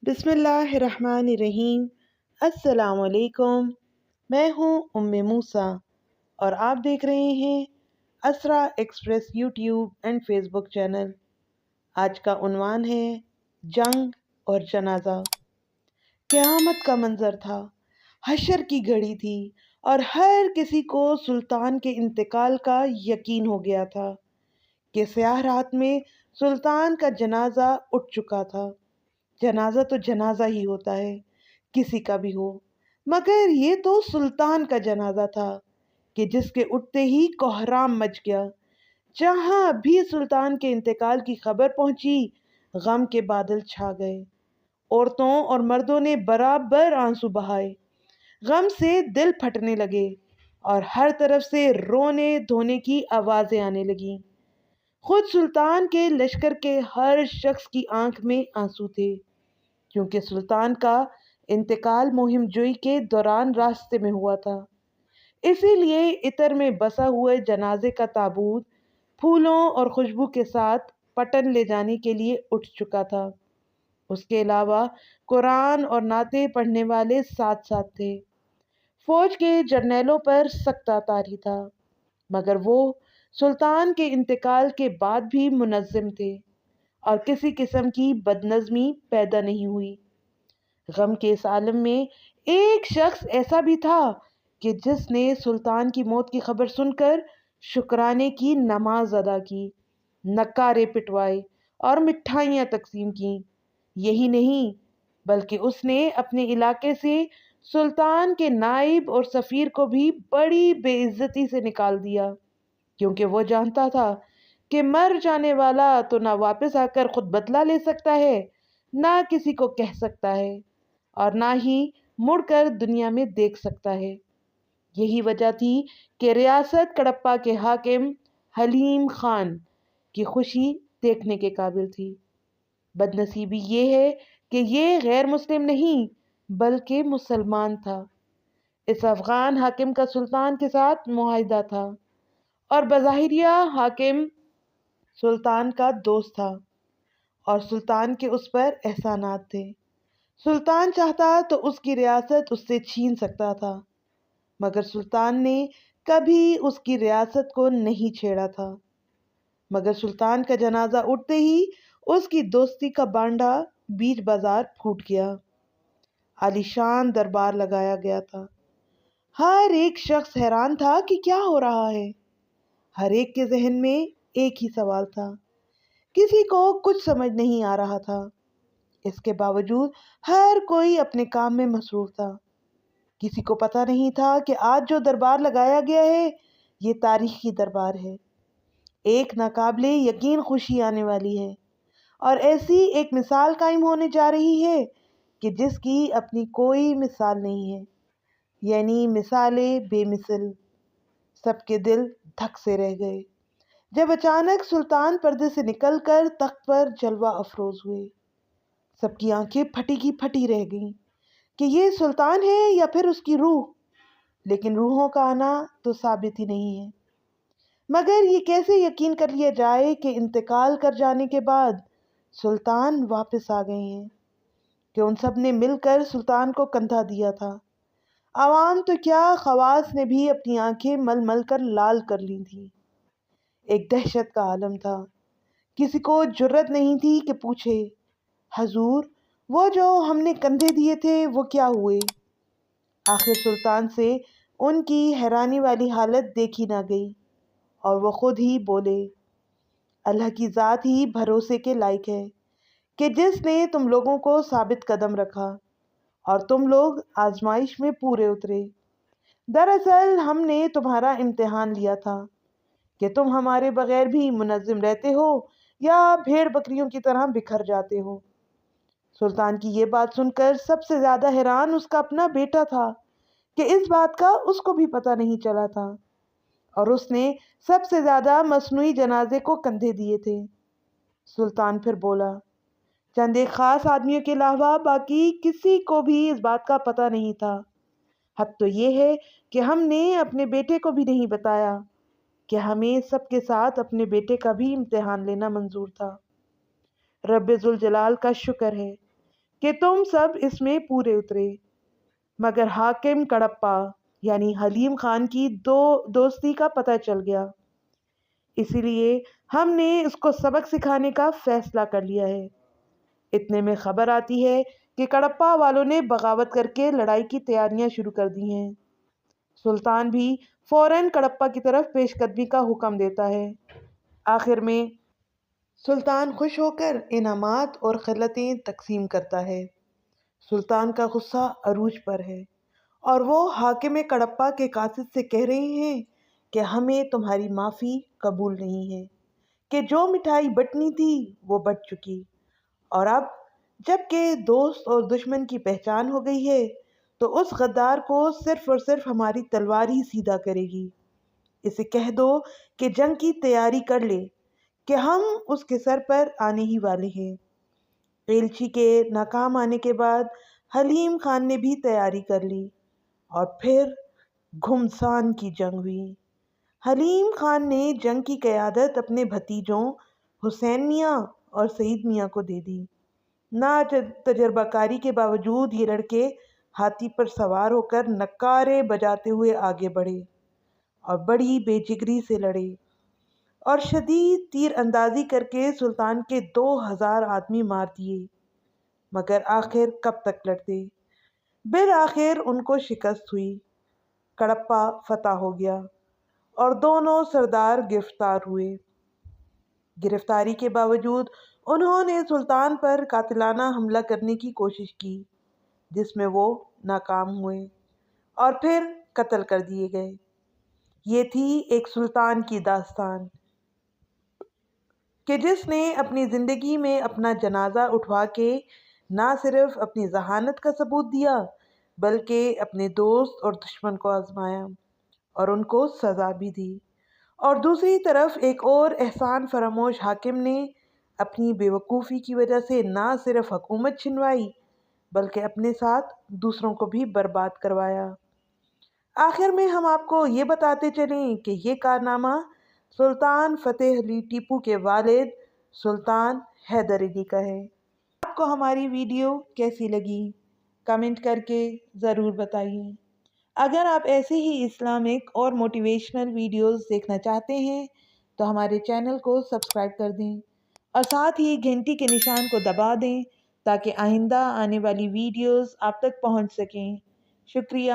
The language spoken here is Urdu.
بسم اللہ الرحمن الرحیم۔ السلام علیکم، میں ہوں موسیٰ اور آپ دیکھ رہے ہیں Isra express YouTube and Facebook channel. آج کا عنوان ہے جنگ اور جنازہ۔ قیامت کا منظر تھا، حشر کی گھڑی تھی اور ہر کسی کو سلطان کے انتقال کا یقین ہو گیا تھا کہ سیاہ رات میں سلطان کا جنازہ اٹھ چکا تھا۔ جنازہ تو جنازہ ہی ہوتا ہے، کسی کا بھی ہو، مگر یہ تو سلطان کا جنازہ تھا کہ جس کے اٹھتے ہی کوہرام مچ گیا۔ جہاں بھی سلطان کے انتقال کی خبر پہنچی، غم کے بادل چھا گئے۔ عورتوں اور مردوں نے برابر آنسو بہائے، غم سے دل پھٹنے لگے اور ہر طرف سے رونے دھونے کی آوازیں آنے لگیں۔ خود سلطان کے لشکر کے ہر شخص کی آنکھ میں آنسو تھے، کیونکہ سلطان کا انتقال مہم جوئی کے دوران راستے میں ہوا تھا۔ اسی لیے عطر میں بسا ہوئے جنازے کا تابوت پھولوں اور خوشبو کے ساتھ پٹن لے جانے کے لیے اٹھ چکا تھا۔ اس کے علاوہ قرآن اور نعتیں پڑھنے والے ساتھ ساتھ تھے۔ فوج کے جرنیلوں پر سخت طاری تھا، مگر وہ سلطان کے انتقال کے بعد بھی منظم تھے اور کسی قسم کی بدنظمی پیدا نہیں ہوئی۔ غم کے اس عالم میں ایک شخص ایسا بھی تھا کہ جس نے سلطان کی موت کی خبر سن کر شکرانے کی نماز ادا کی، نعرے پٹوائے اور مٹھائیاں تقسیم کیں۔ یہی نہیں بلکہ اس نے اپنے علاقے سے سلطان کے نائب اور سفیر کو بھی بڑی بے عزتی سے نکال دیا، کیونکہ وہ جانتا تھا کہ مر جانے والا تو نہ واپس آ کر خود بدلہ لے سکتا ہے، نہ کسی کو کہہ سکتا ہے اور نہ ہی مڑ کر دنیا میں دیکھ سکتا ہے۔ یہی وجہ تھی کہ ریاست کڑپا کے حاکم حلیم خان کی خوشی دیکھنے کے قابل تھی۔ بدنصیبی یہ ہے کہ یہ غیر مسلم نہیں بلکہ مسلمان تھا۔ اس افغان حاکم کا سلطان کے ساتھ معاہدہ تھا اور بظاہریہ حاکم سلطان کا دوست تھا اور سلطان کے اس پر احسانات تھے۔ سلطان چاہتا تو اس کی ریاست اس سے چھین سکتا تھا، مگر سلطان نے کبھی اس کی ریاست کو نہیں چھیڑا تھا۔ مگر سلطان کا جنازہ اٹھتے ہی اس کی دوستی کا بانڈا بیچ بازار پھوٹ گیا۔ عالیشان دربار لگایا گیا تھا۔ ہر ایک شخص حیران تھا کہ کیا ہو رہا ہے۔ ہر ایک کے ذہن میں ایک ہی سوال تھا، کسی کو کچھ سمجھ نہیں آ رہا تھا۔ اس کے باوجود ہر کوئی اپنے کام میں مصروف تھا۔ کسی کو پتہ نہیں تھا کہ آج جو دربار لگایا گیا ہے یہ تاریخی دربار ہے۔ ایک ناقابل یقین خوشی آنے والی ہے اور ایسی ایک مثال قائم ہونے جا رہی ہے کہ جس کی اپنی کوئی مثال نہیں ہے، یعنی مثال بے مثل۔ سب کے دل دھک سے رہ گئے جب اچانک سلطان پردے سے نکل کر تخت پر جلوہ افروز ہوئے۔ سب کی آنکھیں پھٹی کی پھٹی رہ گئیں کہ یہ سلطان ہے یا پھر اس کی روح، لیکن روحوں کا آنا تو ثابت ہی نہیں ہے۔ مگر یہ کیسے یقین کر لیا جائے کہ انتقال کر جانے کے بعد سلطان واپس آ گئے ہیں، کہ ان سب نے مل کر سلطان کو کندھا دیا تھا۔ عوام تو کیا، خواص نے بھی اپنی آنکھیں مل مل کر لال کر لی تھیں۔ ایک دہشت کا عالم تھا۔ کسی کو جرأت نہیں تھی کہ پوچھے، حضور وہ جو ہم نے کندھے دیے تھے وہ کیا ہوئے؟ آخر سلطان سے ان کی حیرانی والی حالت دیکھی نہ گئی اور وہ خود ہی بولے، اللہ کی ذات ہی بھروسے کے لائق ہے کہ جس نے تم لوگوں کو ثابت قدم رکھا اور تم لوگ آزمائش میں پورے اترے۔ دراصل ہم نے تمہارا امتحان لیا تھا کہ تم ہمارے بغیر بھی منظم رہتے ہو یا بھیڑ بکریوں کی طرح بکھر جاتے ہو۔ سلطان کی یہ بات سن کر سب سے زیادہ حیران اس کا اپنا بیٹا تھا کہ اس بات کا اس کو بھی پتہ نہیں چلا تھا، اور اس نے سب سے زیادہ مصنوعی جنازے کو کندھے دیے تھے۔ سلطان پھر بولا، چند ایک خاص آدمیوں کے علاوہ باقی کسی کو بھی اس بات کا پتہ نہیں تھا۔ حق تو یہ ہے کہ ہم نے اپنے بیٹے کو بھی نہیں بتایا کہ ہمیں سب کے ساتھ اپنے بیٹے کا بھی امتحان لینا منظور تھا۔ رب ذوالجلال کا شکر ہے کہ تم سب اس میں پورے اترے، مگر حاکم کڑپا یعنی حلیم خان کی دوستی کا پتہ چل گیا، اسی لیے ہم نے اس کو سبق سکھانے کا فیصلہ کر لیا ہے۔ اتنے میں خبر آتی ہے کہ کڑپا والوں نے بغاوت کر کے لڑائی کی تیاریاں شروع کر دی ہیں۔ سلطان بھی فوراً کڑپا کی طرف پیش قدمی کا حکم دیتا ہے۔ آخر میں سلطان خوش ہو کر انعامات اور خلعتیں تقسیم کرتا ہے۔ سلطان کا غصہ عروج پر ہے اور وہ حاکم کڑپا کے قاصد سے کہہ رہے ہیں کہ ہمیں تمہاری معافی قبول نہیں ہے، کہ جو مٹھائی بٹنی تھی وہ بٹ چکی، اور اب جب کہ دوست اور دشمن کی پہچان ہو گئی ہے تو اس غدار کو صرف اور صرف ہماری تلوار ہی سیدھا کرے گی۔ اسے کہہ دو کہ جنگ کی تیاری کر لے، کہ ہم اس کے سر پر آنے ہی والے ہیں۔ ایلچی کے ناکام آنے کے بعد حلیم خان نے بھی تیاری کر لی اور پھر گھمسان کی جنگ ہوئی۔ حلیم خان نے جنگ کی قیادت اپنے بھتیجوں حسین میاں اور سعید میاں کو دے دی۔ نا تجربہ کاری کے باوجود یہ لڑکے ہاتھی پر سوار ہو کر نکارے بجاتے ہوئے آگے بڑھے اور بڑی بے جگری سے لڑے اور شدید تیر اندازی کر کے سلطان کے 2000 آدمی مار دیے، مگر آخر کب تک لڑتے؟ بالآخر ان کو شکست ہوئی، کڑپا فتح ہو گیا اور دونوں سردار گرفتار ہوئے۔ گرفتاری کے باوجود انہوں نے سلطان پر قاتلانہ حملہ کرنے کی کوشش کی، جس میں وہ ناکام ہوئے اور پھر قتل کر دیے گئے۔ یہ تھی ایک سلطان کی داستان کہ جس نے اپنی زندگی میں اپنا جنازہ اٹھوا کے نہ صرف اپنی ذہانت کا ثبوت دیا بلکہ اپنے دوست اور دشمن کو آزمایا اور ان کو سزا بھی دی، اور دوسری طرف ایک اور احسان فراموش حاکم نے اپنی بے وقوفی کی وجہ سے نہ صرف حکومت چھنوائی بلکہ اپنے ساتھ دوسروں کو بھی برباد کروایا۔ آخر میں ہم آپ کو یہ بتاتے چلیں کہ یہ کارنامہ سلطان فتح علی ٹیپو کے والد سلطان حیدر علی کا ہے۔ آپ کو ہماری ویڈیو کیسی لگی؟ کمنٹ کر کے ضرور بتائیے۔ اگر آپ ایسے ہی اسلامک اور موٹیویشنل ویڈیوز دیکھنا چاہتے ہیں تو ہمارے چینل کو سبسکرائب کر دیں اور ساتھ ہی گھنٹی کے نشان کو دبا دیں تاکہ آئندہ آنے والی ویڈیوز آپ تک پہنچ سکیں۔ شکریہ۔